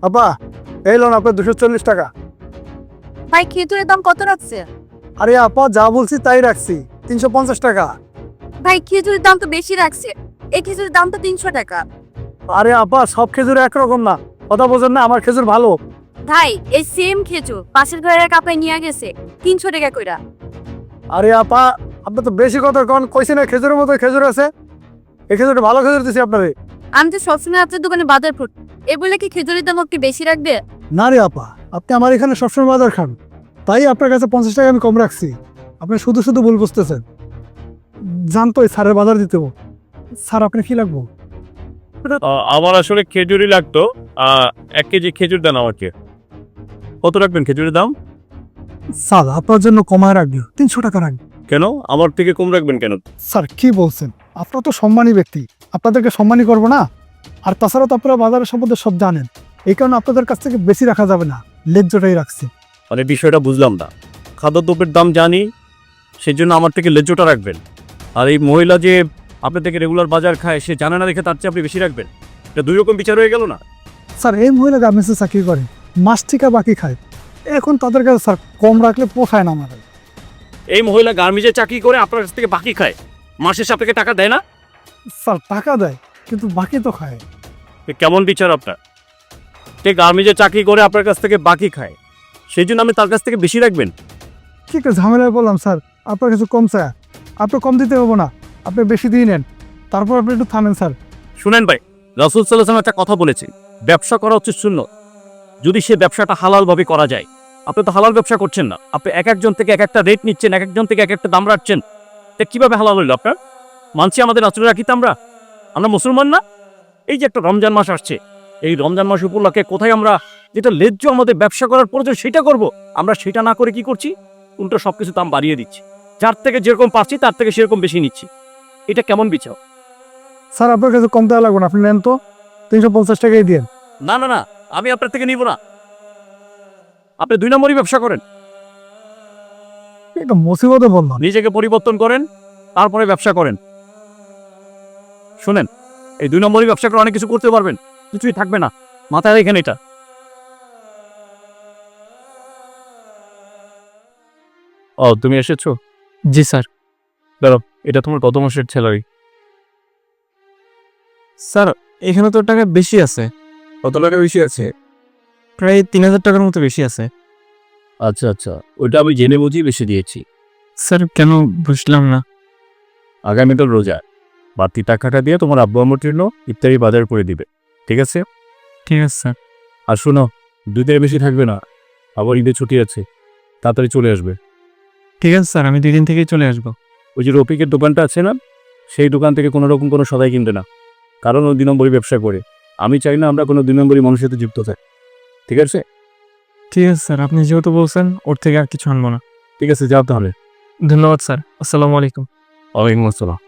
আপা, এই লোন আপনার 240 টাকা। ভাই খেজুরের দাম কত রাখছে? আরে আপা, যা বলছি তাই রাখছি, 350 টাকা। ভাই খেজুরের দাম তো বেশি রাখছে, এই খেজুরের দাম তো 300 টাকা। আরে আপা, সব খেজুর একরকম না, কথা বোঝেন না, আমার খেজুর ভালো। ভাই এই সেম খেজুর পাশের ঘরের কাপায় নিয়ে গেছে 300 টাকা কইরা। আরে আপা, আপনি তো বেশি কথা কন, কইছি না খেজুরের মতো খেজুর আছে। এই খেজুরটা ভালো খেজুর দিছি আপনারে। আমি তো সবসময় আপনার দোকানে বাজার ফুট, এ বলে কি খেজুরের দাম একটু বেশি রাখবে? না রে আপা, আপনি আমার এখানে সবসময় বাজার খান, তাই আপনার কাছে 50 টাকা আমি কম রাখছি। আপনি শুধু শুধু ভুল বুঝতেছেন। জানতোই স্যারের বাজার দিতে হবে। স্যার, আপনি কি লাগবো? আমার আসলে খেজুরই লাগতো। 1 কেজি খেজুর দেন আমাকে। কত রাখবেন খেজুরের দাম? স্যার, আপনার জন্য কমায় রাখবো, 300 টাকা রাখবো। কেন আমার থেকে কম রাখবেন কেন? স্যার, কি বলছেন? আপনারা তো সম্মানী ব্যক্তি, আপনাদেরকে সম্মানী করবো না? আর তাছাড়া তো আপনারা বাজারের সম্বন্ধে সব জানেন, এই কারণে আপনাদের কাছ থেকে বেশি রাখা যাবে না, লেজ্জটাই রাখছি। মানে বিষয়টা বুঝলাম না। খাদ্যদ্রব্যের দাম জানি, সেই জন্য আমার থেকে লেজ্জটা রাখবেন। আর এই মহিলা যে আপনার থেকে রেগুলার বাজার খায়, সে জানে না দেখে তার চেয়ে আপনি বেশি রাখবেন। এটা দুই রকম বিচার হয়ে গেল না? স্যার, এই মহিলা গার্মেন্টসে চাকরি করে, মাস টিকা বাকি খায়, এখন তাদের কাছে স্যার কম রাখলে পোষায় না আমাদের। এই মহিলা গার্মেন্টসে চাকরি করে আপনার কাছ থেকে বাকি খায়, মাসের আপনাকে টাকা দেয় না? স্যার, টাকা দেয় কিন্তু বাকি তো খায়। এ কেমন বিচার আপনার? সে গার্মেন্টসে চাকরি করে আপনার কাছ থেকে বাকি খায়, সেই জন্য আমি তার কাছ থেকে বেশি রাখবেন? কি একটা ঝামেলায় বললাম স্যার, আপনার কিছু কম চায়, আপনি কম দিতে হবো না, আপনি বেশি দিয়ে নেন, তারপর আপনি একটু থামেন স্যার। শুনেন ভাই, রাসূল সাল্লাল্লাহু আলাইহি ওয়াসাল্লাম একটা কথা বলেছে, ব্যবসা করা হচ্ছে সুন্নত, যদি সে ব্যবসাটা হালালভাবে করা যায়। আপনি তো হালাল ব্যবসা করছেন না, আপনি এক একজন থেকে এক একটা রেট নিচ্ছেন, এক একজন থেকে এক একটা দাম রাখছেন। তা কিভাবে হালাল হইল আপনার? মানছি আমাদের আচরণ রাখি তো আমরা মুসলমান না? এই যে একটা রমজান মাস আসছে, এই রমজান মাস উপলক্ষে কোথায় আমরা যেটা ন্যায্য আমাদের ব্যবসা করার প্রয়োজন সেটা করব, আমরা সেটা না করে কি করছি? উল্টো সবকিছু দাম বাড়িয়ে দিচ্ছি, যার থেকে যেরকম পাচ্ছি তার থেকে সেরকম বেশি নিচ্ছি। এটা কেমন বিচার? স্যার, আপনার কাছে কম দেওয়া লাগবে না, আপনি নেন তো, 350 টাকাই দিন। না না না, আমি আপনার থেকে নিব না। আপনি 2 নম্বরই ব্যবসা করেন। এটা মুসিবতে বললাম। নিজেকে পরিবর্তন করেন, তারপরে ব্যবসা করেন। শুনেন, এই 2 নম্বরই ব্যবসা করে অনেক কিছু করতে পারবেন, কিছুই থাকবে না, মাথায় রেখেন এটা। ও, তুমি এসেছো? জি স্যার। দাঁড়াও, এটা তোমার কত মাসের স্যালারি? স্যার, এখানে তো টাকা বেশি আছে, কত টাকা বেশি আছে? প্রায় 3000 টাকার মতো বেশি আছে। আচ্ছা আচ্ছা, ওইটা আমি জেনে বুঝি বেশি দিয়েছি। স্যার, কেন বুঝলাম না? আগামীকাল রোজা, বাড়তি টাকাটা দিয়ে তোমার আব্বু আম্মুর জন্য ইফতারি বাজার করে দিবে, ঠিক আছে? ঠিক আছে স্যার। আর শোনো, 2 দিনের বেশি থাকবে না, আবার ঈদের ছুটি আছে, তাড়াতাড়ি চলে আসবে। ঠিক আছে স্যার, আমি 2 দিন থেকেই চলে আসবো। ওই যে রফিকের দোকানটা আছে না, সেই দোকান থেকে কোনো রকম কোনো সদাই কিনবে না, কারণ ও 2 নম্বরই ব্যবসা করে। আমি চাই না আমরা কোনো 2 নম্বরই মানুষের সাথে যুক্ত থাকি, ঠিক আছে? ঠিক আছে স্যার, আপনি যেহেতু বলছেন, ওর থেকে আর কিছু আনবো না। ঠিক আছে, যাও তাহলে। ধন্যবাদ স্যার, আসসালামু আলাইকুম। ওয়ালাইকুম আসসালাম।